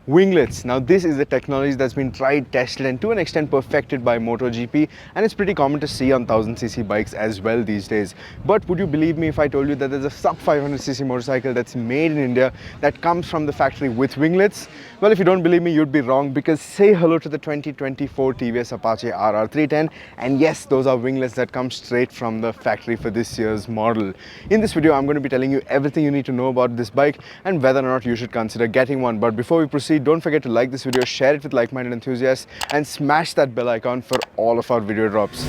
Winglets. Now this is a technology that's been tried, tested and to an extent perfected by MotoGP, and it's pretty common to see on 1000cc bikes as well these days. But would you believe me if I told you that there's a sub 500cc motorcycle that's made in India that comes from the factory with winglets? Well, if you don't believe me, you'd be wrong, because say hello to the 2024 TVS Apache RR 310, and yes, those are winglets that come straight from the factory for this year's model. In this video, I'm going to be telling you everything you need to know about this bike and whether or not you should consider getting one. But before we proceed, don't forget to like this video, share it with like-minded enthusiasts, and smash that bell icon for all of our video drops.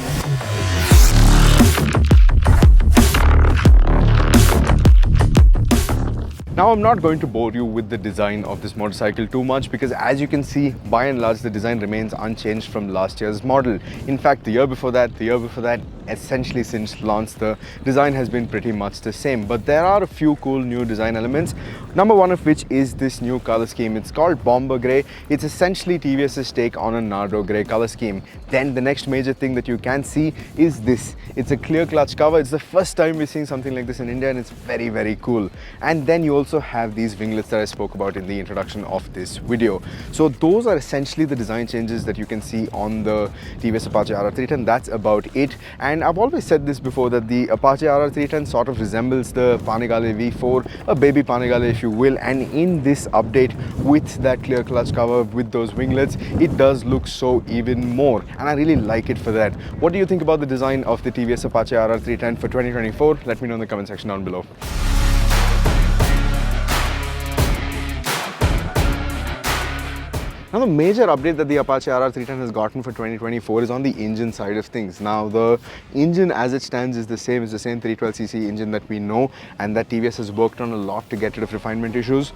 Now, I'm not going to bore you with the design of this motorcycle too much, because as you can see, by and large, the design remains unchanged from last year's model. In fact, the year before that, essentially since launch, the design has been pretty much the same. But there are a few cool new design elements, number one of which is this new color scheme. It's called Bomber Grey. It's essentially TVS's take on a Nardo Grey color scheme. Then the next major thing that you can see is this. It's a clear clutch cover. It's the first time we're seeing something like this in India, and it's very, very cool. And then you also have these winglets that I spoke about in the introduction of this video. So those are essentially the design changes that you can see on the TVS Apache RR 310. That's about it. And I've always said this before, that the Apache RR 310 sort of resembles the Panigale V4, a baby Panigale if you will. And in this update with that clear clutch cover, with those winglets, it does look so even more. And I really like it for that. What do you think about the design of the TVS Apache RR 310 for 2024? Let me know in the comment section down below. Now, the major update that the Apache RR 310 has gotten for 2024 is on the engine side of things. Now, the engine as it stands is the same. It's the same 312cc engine that we know and that TVS has worked on a lot to get rid of refinement issues.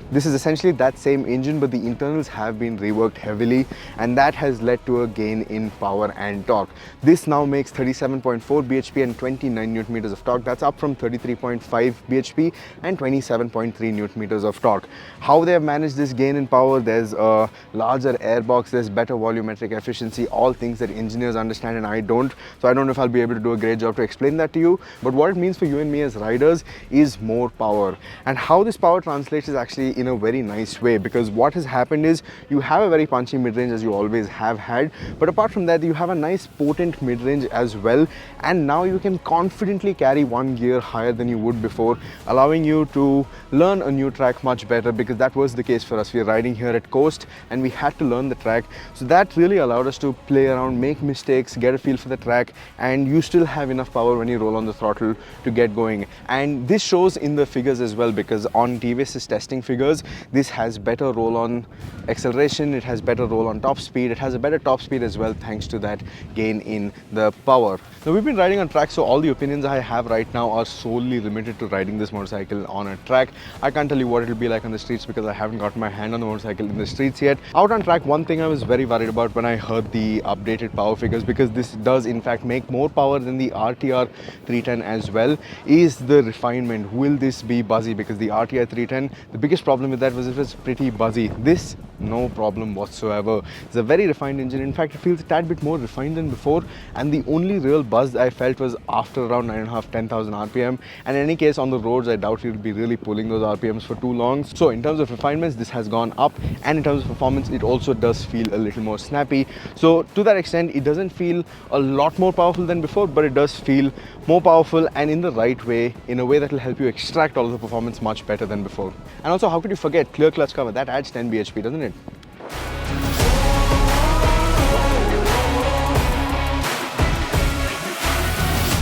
This is essentially that same engine, but the internals have been reworked heavily, and that has led to a gain in power and torque. This now makes 37.4 bhp and 29 Newton meters of torque. That's up from 33.5 bhp and 27.3 Newton meters of torque. How they have managed this gain in power? There's a larger airbox, there's better volumetric efficiency, all things that engineers understand and I don't. So I don't know if I'll be able to do a great job to explain that to you. But what it means for you and me as riders is more power. And how this power translates is actually in a very nice way, because what has happened is you have a very punchy mid-range, as you always have had. But apart from that, you have a nice potent mid-range as well. And now you can confidently carry one gear higher than you would before, allowing you to learn a new track much better, because that was the case for us. We are riding here at Coast and we had to learn the track. So that really allowed us to play around, make mistakes, get a feel for the track, and you still have enough power when you roll on the throttle to get going. And this shows in the figures as well, because on TVS's testing figures, this has better roll on acceleration, it has better roll on top speed, it has a better top speed as well, thanks to that gain in the power. Now, we've been riding on track, so all the opinions I have right now are solely limited to riding this motorcycle on a track. I can't tell you what it'll be like on the streets, because I haven't got my hand on the motorcycle in the streets yet. Out on track, one thing I was very worried about when I heard the updated power figures, because this does in fact make more power than the RTR 310 as well, is the refinement. Will this be buzzy? Because the RTR 310, the biggest problem with that was it was pretty buzzy. This, no problem whatsoever. It's a very refined engine. In fact, it feels a tad bit more refined than before, and the only real buzz I felt was after around 9,500–10,000 RPM. And in any case, on the roads, I doubt you'll be really pulling those RPMs for too long. So in terms of refinements, this has gone up, and in terms of performance, it also does feel a little more snappy. So to that extent, it doesn't feel a lot more powerful than before, but it does feel more powerful, and in the right way, in a way that will help you extract all of the performance much better than before. And also, how could you forget clear clutch cover? That adds 10 bhp, doesn't it?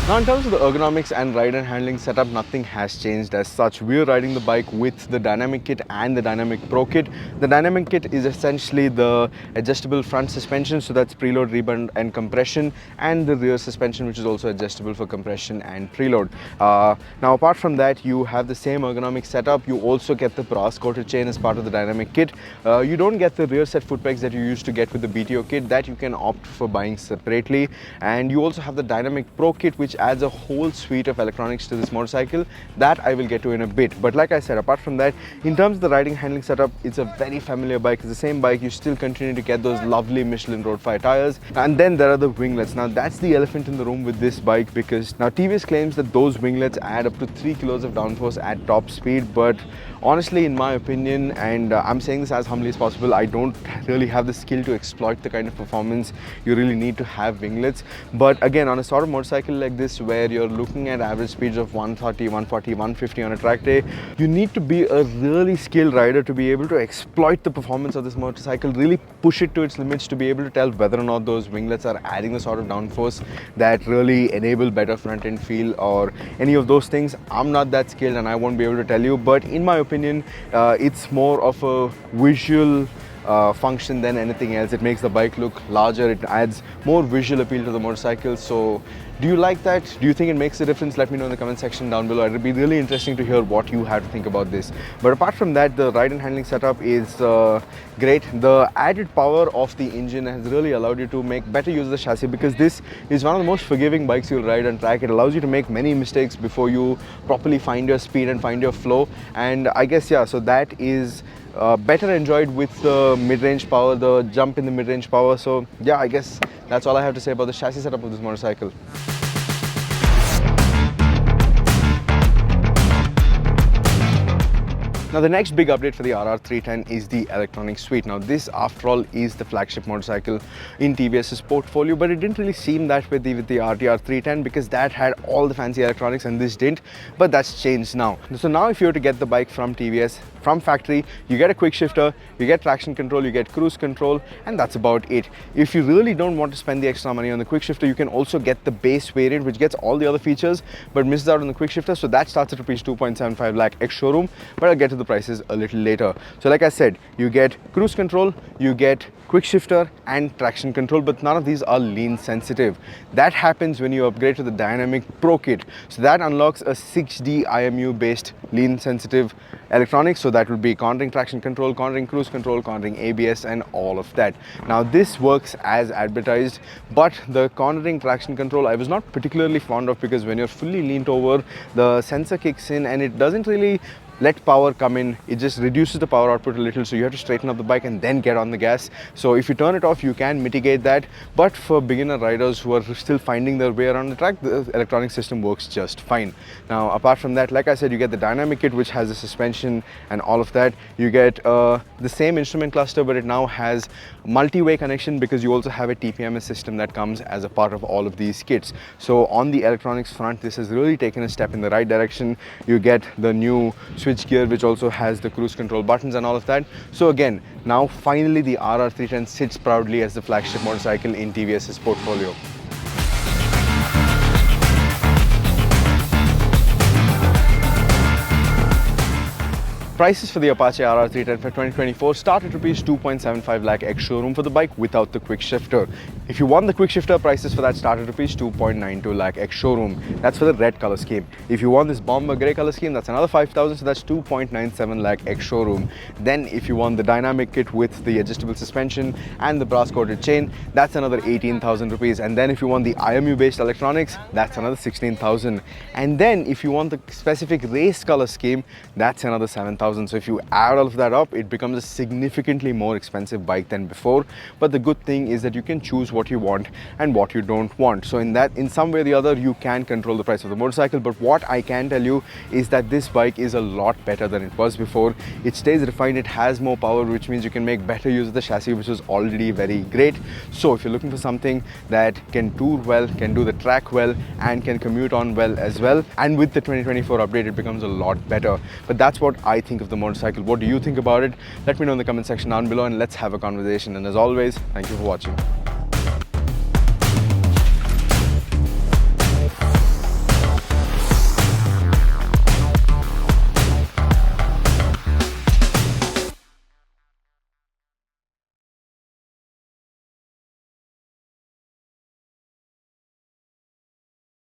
Now, in terms of the ergonomics and ride and handling setup, nothing has changed as such. We're riding the bike with the Dynamic Kit and the Dynamic Pro Kit. The Dynamic Kit is essentially the adjustable front suspension, so that's preload, rebound and compression, and the rear suspension, which is also adjustable for compression and preload. Now, apart from that, you have the same ergonomic setup. You also get the brass coated chain as part of the Dynamic Kit. You don't get the rear set foot pegs that you used to get with the BTO kit. That you can opt for buying separately. And you also have the Dynamic Pro Kit, which adds a whole suite of electronics to this motorcycle that I will get to in a bit. But like I said, apart from that, in terms of the riding handling setup, it's a very familiar bike. It's the same bike. You still continue to get those lovely Michelin Road 5 tires. And then there are the winglets. Now that's the elephant in the room with this bike, because now TVS claims that those winglets add up to 3 kilos of downforce at top speed, but Honestly, in my opinion, and I'm saying this as humbly as possible, I don't really have the skill to exploit the kind of performance you really need to have winglets. But again, on a sort of motorcycle like this, where you're looking at average speeds of 130, 140, 150 on a track day, you need to be a really skilled rider to be able to exploit the performance of this motorcycle, really push it to its limits to be able to tell whether or not those winglets are adding the sort of downforce that really enable better front end feel or any of those things. I'm not that skilled and I won't be able to tell you, but in my opinion, it's more of a visual function than anything else. It makes the bike look larger, it adds more visual appeal to the motorcycle. So do you like that? Do you think it makes a difference? Let me know in the comment section down below. It'll be really interesting to hear what you have to think about this. But apart from that, the ride and handling setup is great. The added power of the engine has really allowed you to make better use of the chassis, because this is one of the most forgiving bikes you'll ride on track. It allows you to make many mistakes before you properly find your speed and find your flow. And I guess, yeah, so that is better enjoyed with the mid-range power, the jump in the mid-range power. So yeah, I guess that's all I have to say about the chassis setup of this motorcycle. Now the next big update for the RR 310 is the electronic suite. Now this, after all, is the flagship motorcycle in TVS's portfolio, but it didn't really seem that way with the RTR 310, because that had all the fancy electronics and this didn't. But that's changed now. So now if you were to get the bike from TVS from factory, you get a quick shifter, you get traction control, you get cruise control, and that's about it. If you really don't want to spend the extra money on the quick shifter, you can also get the base variant, which gets all the other features but misses out on the quick shifter. So that starts at rupees 2.75 lakh ex-showroom, but I'll get to the prices a little later. So like I said, you get cruise control, you get quick shifter and traction control, but none of these are lean sensitive. That happens when you upgrade to the Dynamic Pro kit. So that unlocks a 6D IMU based lean sensitive electronics. So that will be cornering traction control, cornering cruise control, cornering ABS and all of that. Now this works as advertised, but the cornering traction control I was not particularly fond of, because when you're fully leaned over, the sensor kicks in and it doesn't really let power come in. It just reduces the power output a little, so you have to straighten up the bike and then get on the gas. So if you turn it off, you can mitigate that, but for beginner riders who are still finding their way around the track, the electronic system works just fine. Now apart from that, like I said, you get the Dynamic kit, which has the suspension and all of that. You get the same instrument cluster, but it now has multi-way connection, because you also have a TPMS system that comes as a part of all of these kits. So on the electronics front, this has really taken a step in the right direction. You get the new switch gear, which also has the cruise control buttons and all of that. So again, now finally the RR 310 sits proudly as the flagship motorcycle in TVS's portfolio. Prices for the Apache RR 310 for 2024 start at rupees 2.75 lakh ex-showroom for the bike without the quick shifter. If you want the quick shifter, prices for that start at rupees 2.92 lakh ex-showroom. That's for the red color scheme. If you want this bomber grey color scheme, that's another 5,000, so that's 2.97 lakh ex-showroom. Then if you want the Dynamic kit with the adjustable suspension and the brass coated chain, that's another 18,000 rupees. And then if you want the IMU based electronics, that's another 16,000. And then if you want the specific race color scheme, that's another 7,000. So if you add all of that up, it becomes a significantly more expensive bike than before. But the good thing is that you can choose what you want and what you don't want. So in some way or the other, you can control the price of the motorcycle. But what I can tell you is that this bike is a lot better than it was before. It stays refined, it has more power, which means you can make better use of the chassis, which was already very great. So if you're looking for something that can tour well, can do the track well, and can commute on well as well, and with the 2024 update, it becomes a lot better. But that's what I think of the motorcycle. What do you think about it? Let me know in the comment section down below and let's have a conversation. And as always, thank you for watching.